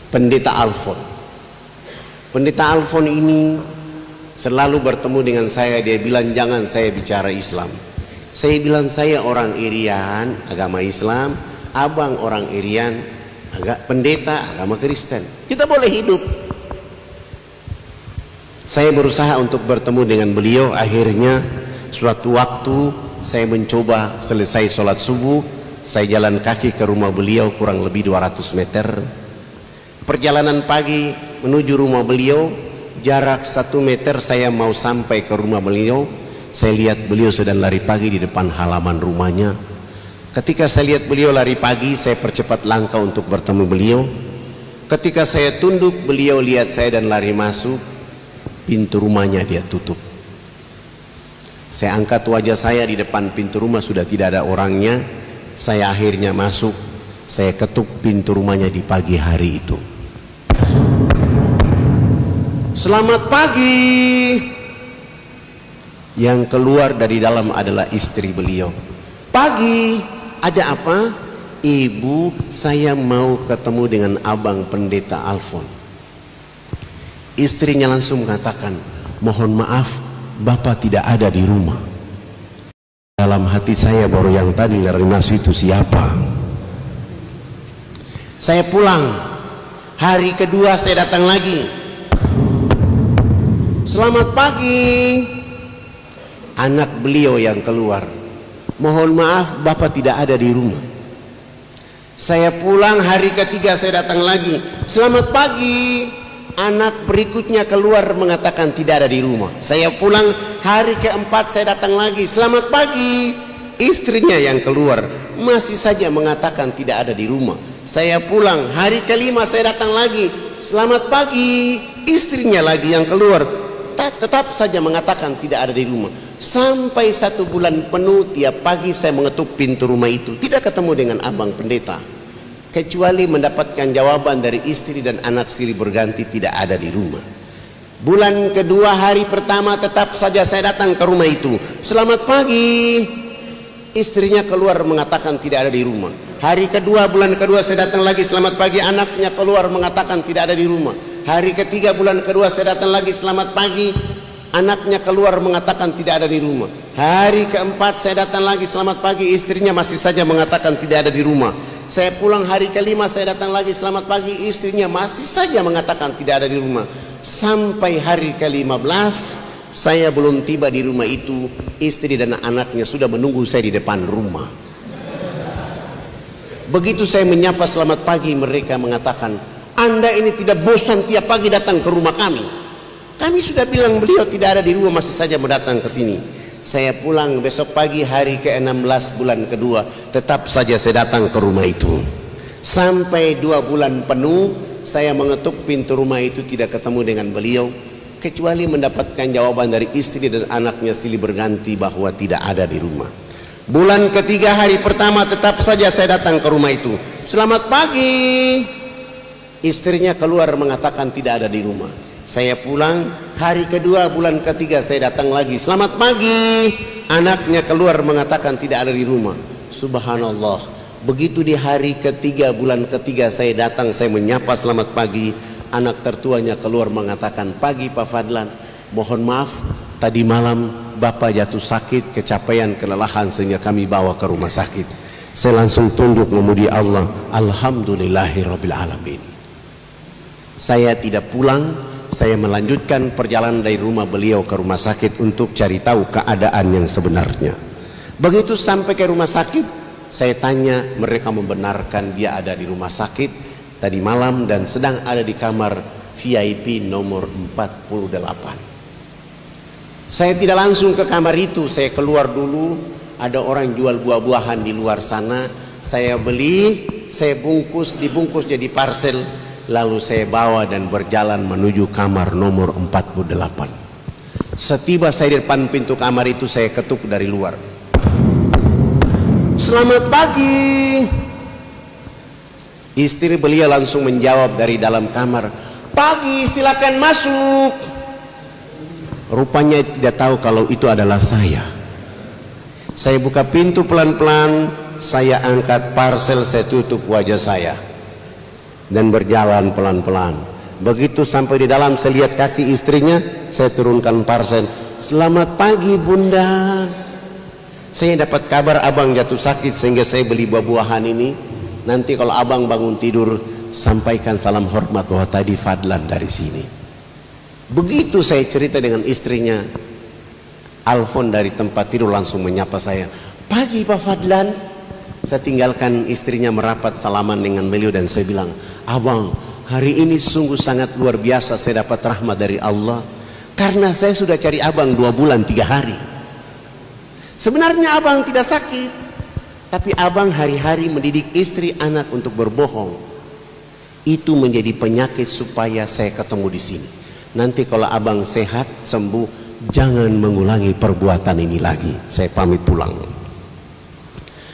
Pendeta Alfon. Pendeta Alfon ini selalu bertemu dengan saya. Dia bilang jangan saya bicara Islam. Saya bilang saya orang Irian, agama Islam. Abang orang Irian, pendeta agama Kristen. Kita boleh hidup. Saya berusaha untuk bertemu dengan beliau. Akhirnya suatu waktu saya mencoba selesai sholat subuh, saya jalan kaki ke rumah beliau kurang lebih 200 meter. Perjalanan pagi menuju rumah beliau, jarak 1 meter saya mau sampai ke rumah beliau. Saya lihat beliau sedang lari pagi di depan halaman rumahnya. Ketika saya lihat beliau lari pagi, saya percepat langkah untuk bertemu beliau. Ketika saya tunduk, beliau lihat saya dan lari masuk. Pintu rumahnya dia tutup. Saya angkat wajah saya, di depan pintu rumah sudah tidak ada orangnya. Saya akhirnya masuk. Saya ketuk pintu rumahnya di pagi hari itu. Selamat pagi. Yang keluar dari dalam adalah istri beliau. Pagi, ada apa? Ibu, saya mau ketemu dengan abang pendeta Alfon. Istrinya langsung mengatakan, mohon maaf, Bapak tidak ada di rumah. Dalam hati saya baru yang tadi lari masuk itu siapa? Saya pulang. Hari kedua saya datang lagi. Selamat pagi. Anak beliau yang keluar. Mohon maaf, Bapak tidak ada di rumah. Saya pulang, hari ketiga saya datang lagi. Selamat pagi. Anak berikutnya keluar mengatakan tidak ada di rumah. Saya pulang, hari keempat saya datang lagi. Selamat pagi. Istrinya yang keluar masih saja mengatakan tidak ada di rumah. Saya pulang, hari kelima saya datang lagi. Selamat pagi. Istrinya lagi yang keluar tetap saja mengatakan tidak ada di rumah. Sampai 1 bulan penuh tiap pagi saya mengetuk pintu rumah itu, tidak ketemu dengan abang pendeta, kecuali mendapatkan jawaban dari istri dan anak silih berganti tidak ada di rumah. Bulan kedua, hari pertama tetap saja saya datang ke rumah itu. Selamat pagi. Istrinya keluar mengatakan tidak ada di rumah. Hari kedua, bulan kedua saya datang lagi. Selamat pagi. Anaknya keluar mengatakan tidak ada di rumah. Hari ketiga, bulan kedua saya datang lagi. Selamat pagi. Anaknya keluar mengatakan tidak ada di rumah. Hari keempat saya datang lagi. Selamat pagi. Istrinya masih saja mengatakan tidak ada di rumah. Saya pulang, hari kelima saya datang lagi. Selamat pagi. Istrinya masih saja mengatakan tidak ada di rumah. Sampai hari ke-15 saya belum tiba di rumah itu. Istri dan anaknya sudah menunggu saya di depan rumah. Begitu saya menyapa selamat pagi, mereka mengatakan, Anda ini tidak bosan tiap pagi datang ke rumah kami? Kami sudah bilang beliau tidak ada di rumah, masih saja mau datang ke sini. Saya pulang besok pagi, hari ke-16 bulan kedua, tetap saja saya datang ke rumah itu. Sampai 2 bulan penuh saya mengetuk pintu rumah itu, tidak ketemu dengan beliau, kecuali mendapatkan jawaban dari istri dan anaknya silih berganti bahwa tidak ada di rumah. Bulan ketiga, hari pertama tetap saja saya datang ke rumah itu. Selamat pagi. Istrinya keluar mengatakan tidak ada di rumah. Saya pulang, hari kedua, bulan ketiga saya datang lagi. Selamat pagi. Anaknya keluar mengatakan tidak ada di rumah. Subhanallah. Begitu di hari ketiga, bulan ketiga saya datang, saya menyapa selamat pagi. Anak tertuanya keluar mengatakan, pagi Pak Fadlan, mohon maaf tadi malam Bapak jatuh sakit, kecapean, kelelahan sehingga kami bawa ke rumah sakit. Saya langsung tunduk memuji Allah. Alhamdulillahirabbil alamin. Saya tidak pulang, saya melanjutkan perjalanan dari rumah beliau ke rumah sakit untuk cari tahu keadaan yang sebenarnya. Begitu sampai ke rumah sakit, saya tanya, mereka membenarkan dia ada di rumah sakit tadi malam dan sedang ada di kamar VIP nomor 48. Saya tidak langsung ke kamar itu, saya keluar dulu, ada orang jual buah-buahan di luar sana, saya beli, saya bungkus, dibungkus jadi parcel, lalu saya bawa dan berjalan menuju kamar nomor 48. Setiba saya di depan pintu kamar itu, saya ketuk dari luar. Selamat pagi. Istri beliau langsung menjawab dari dalam kamar, pagi, silakan masuk. Rupanya tidak tahu kalau itu adalah saya. Saya buka pintu pelan-pelan, saya angkat parcel, saya tutup wajah saya. dan berjalan pelan-pelan. Begitu sampai di dalam, saya lihat kaki istrinya, saya turunkan parsen. Selamat pagi bunda, saya dapat kabar abang jatuh sakit sehingga saya beli buah-buahan ini. Nanti kalau abang bangun tidur, sampaikan salam hormat bahwa tadi Fadlan dari sini. Begitu saya cerita dengan istrinya, Alfon dari tempat tidur langsung menyapa saya, pagi Pak Fadlan. Saya tinggalkan istrinya merapat salaman dengan beliau dan saya bilang, abang, hari ini sungguh sangat luar biasa saya dapat rahmat dari Allah, karena saya sudah cari abang 2 bulan 3 hari. Sebenarnya abang tidak sakit, tapi abang hari-hari mendidik istri anak untuk berbohong. Itu menjadi penyakit supaya saya ketemu di sini. Nanti kalau abang sehat, sembuh, jangan mengulangi perbuatan ini lagi. Saya pamit pulang.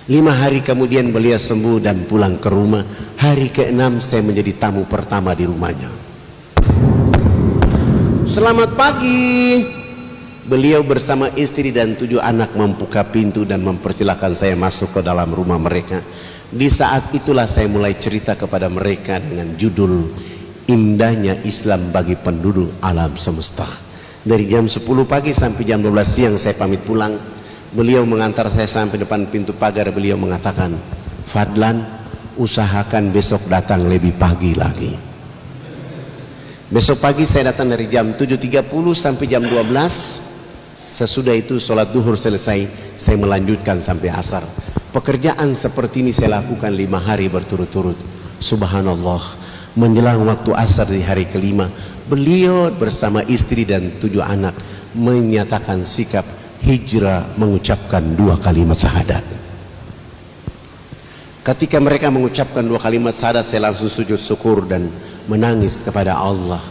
5 hari kemudian beliau sembuh dan pulang ke rumah. Hari ke-6 saya menjadi tamu pertama di rumahnya. Selamat pagi. Beliau bersama istri dan 7 anak membuka pintu dan mempersilahkan saya masuk ke dalam rumah mereka. Di saat itulah saya mulai cerita kepada mereka dengan judul Indahnya Islam bagi penduduk alam semesta. Dari jam 10 pagi sampai jam 12 siang saya pamit pulang. Beliau mengantar saya sampai depan pintu pagar. Beliau mengatakan, Fadlan, usahakan besok datang lebih pagi lagi. Besok pagi saya datang dari jam 7.30 sampai jam 12. Sesudah itu sholat duhur selesai, saya melanjutkan sampai asar. Pekerjaan seperti ini saya lakukan 5 hari berturut-turut. Subhanallah, menjelang waktu asar di hari ke-5, beliau bersama istri dan 7 anak menyatakan sikap hijrah, mengucapkan 2 kalimat syahadat. Ketika mereka mengucapkan 2 kalimat syahadat, saya langsung sujud syukur dan menangis kepada Allah.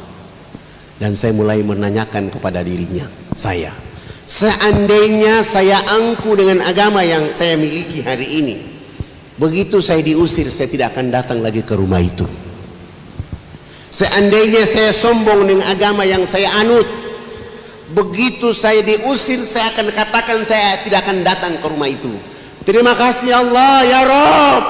Dan saya mulai menanyakan kepada dirinya, saya, seandainya saya angku dengan agama yang saya miliki hari ini, begitu saya diusir, saya tidak akan datang lagi ke rumah itu. Seandainya saya sombong dengan agama yang saya anut, begitu saya diusir, saya akan katakan saya tidak akan datang ke rumah itu. Terima kasih Allah ya Rabb,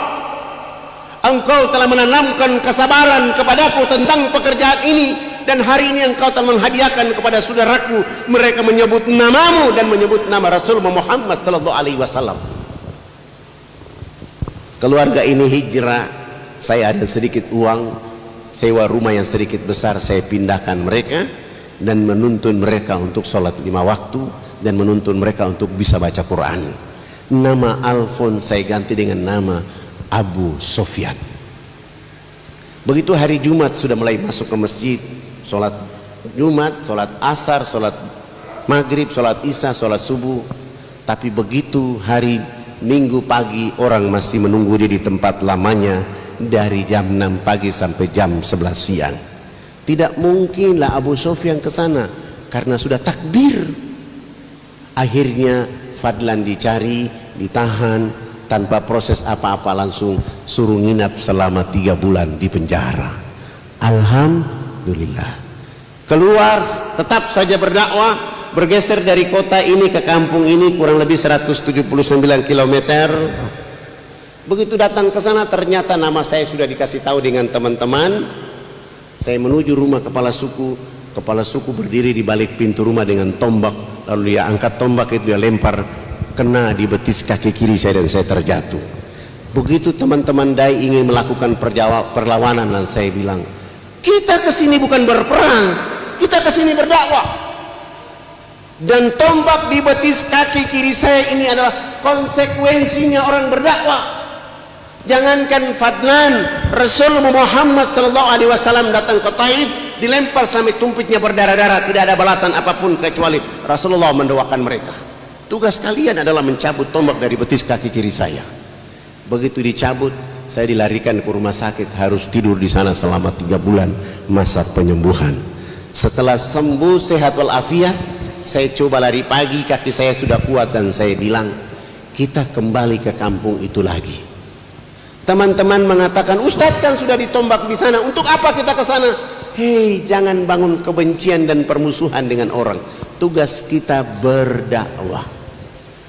Engkau telah menanamkan kesabaran kepadaku tentang pekerjaan ini, dan hari ini Engkau telah menghadiahkan kepada saudaraku, mereka menyebut namamu dan menyebut nama Rasul Muhammad sallallahu alaihi wasallam. Keluarga ini hijrah, saya ada sedikit uang, sewa rumah yang sedikit besar, saya pindahkan mereka dan menuntun mereka untuk sholat 5 waktu dan menuntun mereka untuk bisa baca Quran. Nama Alfon saya ganti dengan nama Abu Sofyan. Begitu hari Jumat sudah mulai masuk ke masjid, sholat Jumat, sholat asar, sholat maghrib, sholat isya, sholat subuh. Tapi begitu hari Minggu pagi, orang masih menunggu dia di tempat lamanya dari jam 6 pagi sampai jam 11 siang. Tidak mungkinlah Abu Sofyan ke sana karena sudah takbir. Akhirnya Fadlan dicari, ditahan tanpa proses apa-apa, langsung suruh nginap selama 3 bulan di penjara. Alhamdulillah. Keluar tetap saja berdakwah, bergeser dari kota ini ke kampung ini kurang lebih 179 km. Begitu datang ke sana ternyata nama saya sudah dikasih tahu dengan teman-teman. Saya menuju rumah kepala suku. Kepala suku berdiri di balik pintu rumah dengan tombak. Lalu dia angkat tombak itu, dia lempar, kena di betis kaki kiri saya dan saya terjatuh. Begitu teman-teman dai ingin melakukan perlawanan, dan saya bilang, kita kesini bukan berperang, kita kesini berdakwah. Dan tombak di betis kaki kiri saya ini adalah konsekuensinya orang berdakwah. Jangankan Fadlan, Rasul Muhammad SAW datang ke Taif, dilempar sampai tumpitnya berdarah-darah, tidak ada balasan apapun kecuali Rasulullah mendoakan mereka. Tugas kalian adalah mencabut tombak dari betis kaki kiri saya. Begitu dicabut, saya dilarikan ke rumah sakit, harus tidur di sana selama 3 bulan masa penyembuhan. Setelah sembuh sehat walafiat, saya coba lari pagi, kaki saya sudah kuat, dan saya bilang, kita kembali ke kampung itu lagi. Teman-teman mengatakan, Ustadz kan sudah ditombak di sana, untuk apa kita ke sana? Hei, jangan bangun kebencian dan permusuhan dengan orang. Tugas kita berdakwah.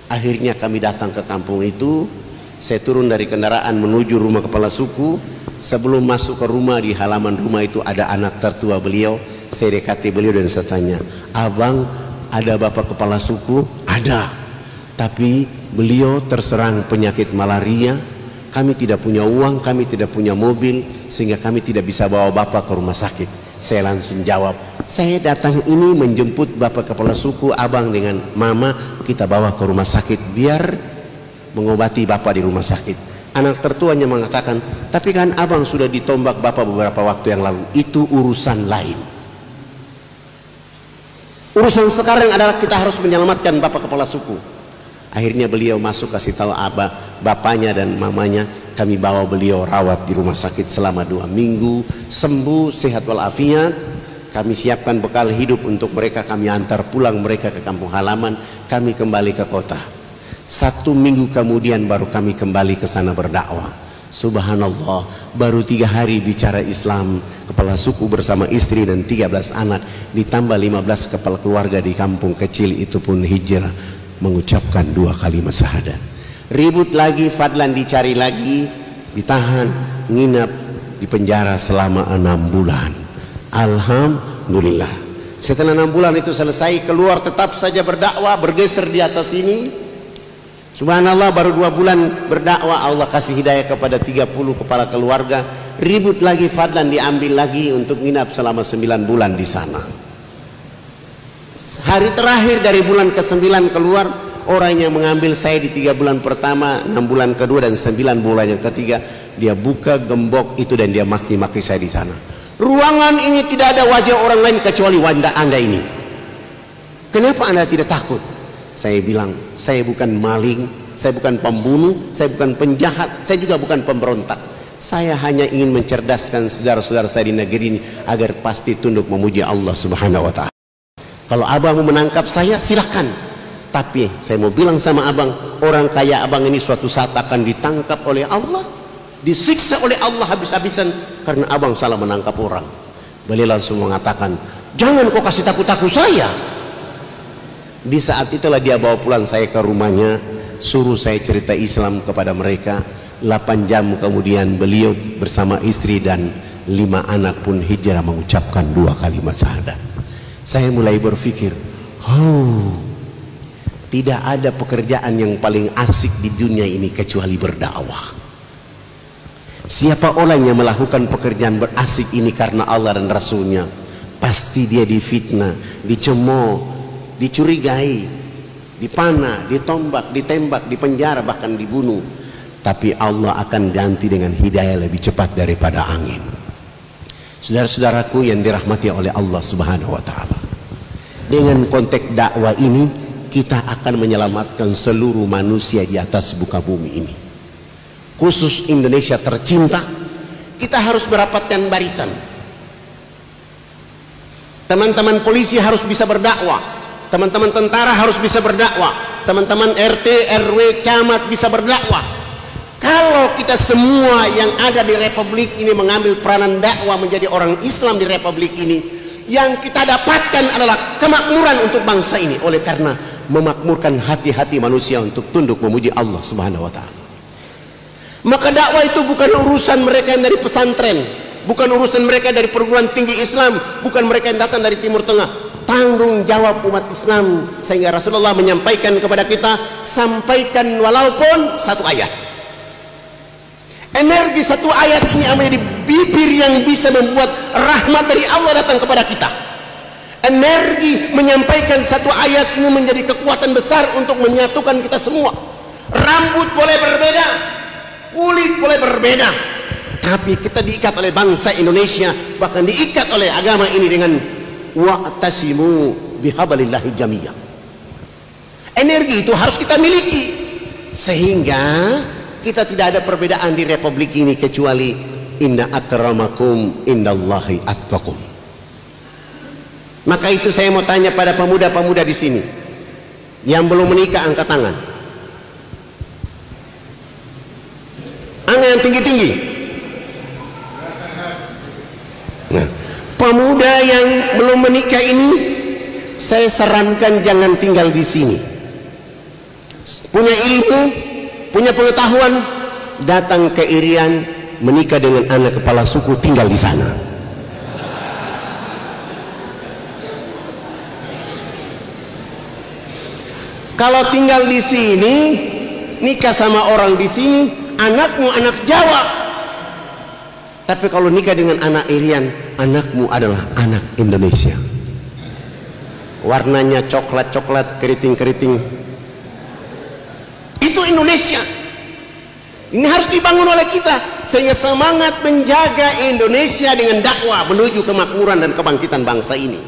Akhirnya kami datang ke kampung itu. Saya turun dari kendaraan menuju rumah kepala suku. Sebelum masuk ke rumah, di halaman rumah itu ada anak tertua beliau. Saya dekati beliau dan saya tanya, "Abang, ada bapak kepala suku?" "Ada, tapi beliau terserang penyakit malaria. Kami tidak punya uang, kami tidak punya mobil, sehingga kami tidak bisa bawa bapak ke rumah sakit." Saya langsung jawab, "Saya datang ini menjemput bapak kepala suku, abang dengan mama, kita bawa ke rumah sakit biar mengobati bapak di rumah sakit." Anak tertuanya mengatakan, "Tapi kan abang sudah ditombak bapak beberapa waktu yang lalu." "Itu urusan lain. Urusan sekarang adalah kita harus menyelamatkan bapak kepala suku." Akhirnya beliau masuk, kasih tahu bapaknya dan mamanya. Kami bawa beliau rawat di rumah sakit selama 2 minggu, sembuh sehat walafiat. Kami siapkan bekal hidup untuk mereka, kami antar pulang mereka ke kampung halaman, kami kembali ke kota. 1 minggu kemudian baru kami kembali ke sana berdakwah. Subhanallah, baru 3 hari bicara Islam, kepala suku bersama istri dan 13 anak, ditambah 15 kepala keluarga di kampung kecil itu pun hijrah, mengucapkan 2 kalimat syahadat. Ribut lagi, Fadlan dicari lagi, ditahan, nginap di penjara selama 6 bulan. Alhamdulillah, setelah 6 bulan itu selesai, keluar tetap saja berdakwah, bergeser di atas ini. Subhanallah, baru 2 bulan berdakwah, Allah kasih hidayah kepada 30 kepala keluarga. Ribut lagi, Fadlan diambil lagi untuk nginap selama 9 bulan di sana. Hari terakhir dari bulan ke-9 keluar, orang yang mengambil saya di 3 bulan pertama, 6 bulan kedua dan 9 bulan yang ketiga, dia buka gembok itu dan dia maki-maki saya di sana. "Ruangan ini tidak ada wajah orang lain kecuali wajah Anda ini. Kenapa Anda tidak takut?" Saya bilang, "Saya bukan maling, saya bukan pembunuh, saya bukan penjahat, saya juga bukan pemberontak. Saya hanya ingin mencerdaskan saudara-saudara saya di negeri ini agar pasti tunduk memuji Allah Subhanahu wa Ta'ala. Kalau abang mau menangkap saya, silahkan. Tapi saya mau bilang sama abang, orang kaya abang ini suatu saat akan ditangkap oleh Allah, disiksa oleh Allah habis-habisan karena abang salah menangkap orang." Beliau langsung mengatakan, "Jangan kau kasih takut-takut saya." Di saat itulah dia bawa pulang saya ke rumahnya, suruh saya cerita Islam kepada mereka. 8 jam kemudian beliau bersama istri dan 5 anak pun hijrah mengucapkan 2 kalimat syahadat. Saya mulai berpikir, tidak ada pekerjaan yang paling asik di dunia ini kecuali berdakwah. Siapa orang yang melakukan pekerjaan berasik ini karena Allah dan Rasulnya, pasti dia difitnah, dicemooh, dicurigai, dipanah, ditombak, ditembak, dipenjara, bahkan dibunuh. Tapi Allah akan ganti dengan hidayah lebih cepat daripada angin. Saudara-saudaraku yang dirahmati oleh Allah Subhanahu wa Ta'ala, dengan konteks dakwah ini kita akan menyelamatkan seluruh manusia di atas muka bumi ini, khusus Indonesia tercinta. Kita harus merapatkan barisan. Teman-teman polisi harus bisa berdakwah, teman-teman tentara harus bisa berdakwah, teman-teman RT, RW, camat bisa berdakwah. Kalau kita semua yang ada di republik ini mengambil peranan dakwah menjadi orang Islam di republik ini, yang kita dapatkan adalah kemakmuran untuk bangsa ini. Oleh karena memakmurkan hati-hati manusia untuk tunduk memuji Allah Subhanahu wa Ta'ala. Maka dakwah itu bukan urusan mereka yang dari pesantren, bukan urusan mereka dari perguruan tinggi Islam, bukan mereka yang datang dari Timur Tengah. Tanggung jawab umat Islam, sehingga Rasulullah menyampaikan kepada kita, sampaikan walaupun 1 ayat. Energi 1 ayat ini menjadi bibir yang bisa membuat rahmat dari Allah datang kepada kita. Energi menyampaikan 1 ayat ini menjadi kekuatan besar untuk menyatukan kita semua. Rambut boleh berbeda, kulit boleh berbeda, tapi kita diikat oleh bangsa Indonesia, bahkan diikat oleh agama ini dengan wa'tasimu bihablillahi jamiyah. Energi itu harus kita miliki, sehingga kita tidak ada perbedaan di republik ini kecuali inna akramakum indallahi atqakum. Maka itu saya mau tanya pada pemuda-pemuda di sini yang belum menikah, angkat tangan. Angkat yang tinggi-tinggi. Nah, pemuda yang belum menikah ini, saya sarankan jangan tinggal di sini. Punya ilmu, punya pengetahuan, datang ke Irian, menikah dengan anak kepala suku, tinggal di sana. Kalau tinggal di sini, nikah sama orang di sini, anakmu anak Jawa. Tapi kalau nikah dengan anak Irian, anakmu adalah anak Indonesia. Warnanya coklat-coklat, keriting-keriting. Itu Indonesia. Ini harus dibangun oleh kita, sehingga semangat menjaga Indonesia dengan dakwah menuju kemakmuran dan kebangkitan bangsa ini.